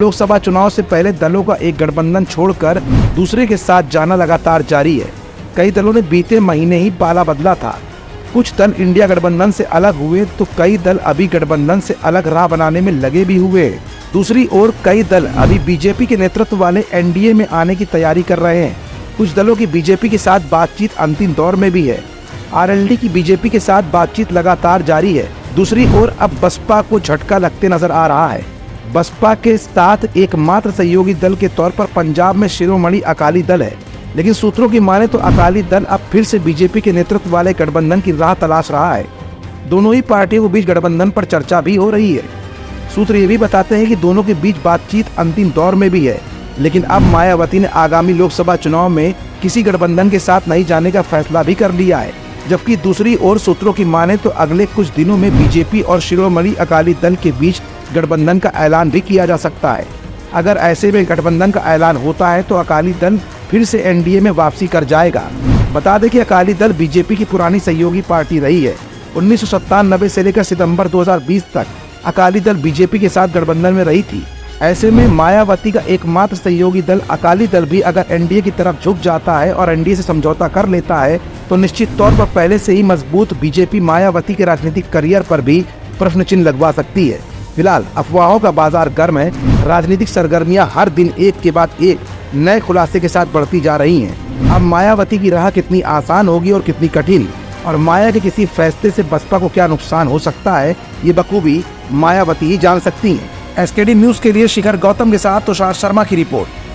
लोकसभा चुनाव से पहले दलों का एक गठबंधन छोड़कर दूसरे के साथ जाना लगातार जारी है। कई दलों ने बीते महीने ही पाला बदला था। कुछ दल इंडिया गठबंधन से अलग हुए तो कई दल अभी गठबंधन से अलग राह बनाने में लगे भी हुए। दूसरी ओर कई दल अभी बीजेपी के नेतृत्व वाले एनडीए में आने की तैयारी कर रहे हैं। कुछ दलों की बीजेपी के साथ बातचीत अंतिम दौर में भी है। आरएलडी की बीजेपी के साथ बातचीत लगातार जारी है। दूसरी ओर अब बसपा को झटका लगते नजर आ रहा है। बसपा के साथ एकमात्र सहयोगी दल के तौर पर पंजाब में शिरोमणि अकाली दल है, लेकिन सूत्रों की माने तो अकाली दल अब फिर से बीजेपी के नेतृत्व वाले गठबंधन की राह तलाश रहा है। दोनों ही पार्टियों के बीच गठबंधन पर चर्चा भी हो रही है। सूत्र ये भी बताते हैं कि दोनों के बीच बातचीत अंतिम दौर में भी है, लेकिन अब मायावती ने आगामी लोकसभा चुनाव में किसी गठबंधन के साथ नहीं जाने का फैसला भी कर लिया है। जबकि दूसरी ओर सूत्रों की माने तो अगले कुछ दिनों में बीजेपी और शिरोमणि अकाली दल के बीच गठबंधन का ऐलान भी किया जा सकता है। अगर ऐसे में गठबंधन का ऐलान होता है तो अकाली दल फिर से एनडीए में वापसी कर जाएगा। बता दें कि अकाली दल बीजेपी की पुरानी सहयोगी पार्टी रही है। 1997 से लेकर सितंबर 2020 तक अकाली दल बीजेपी के साथ गठबंधन में रही थी। ऐसे में मायावती का एकमात्र सहयोगी दल अकाली दल भी अगर एनडीए की तरफ झुक जाता है और एनडीए से समझौता कर लेता है तो निश्चित तौर पर पहले से ही मजबूत बीजेपी मायावती के राजनीतिक करियर पर भी प्रश्न चिन्ह लगवा सकती है। फिलहाल अफवाहों का बाजार गर्म है। राजनीतिक सरगर्मियां हर दिन एक के बाद एक नए खुलासे के साथ बढ़ती जा रही हैं। अब मायावती की राह कितनी आसान होगी और कितनी कठिन, और माया के किसी फैसले से बसपा को क्या नुकसान हो सकता है, ये बखूबी मायावती ही जान सकती हैं। एसकेडी न्यूज के लिए शिखर गौतम के साथ तुषार शर्मा की रिपोर्ट।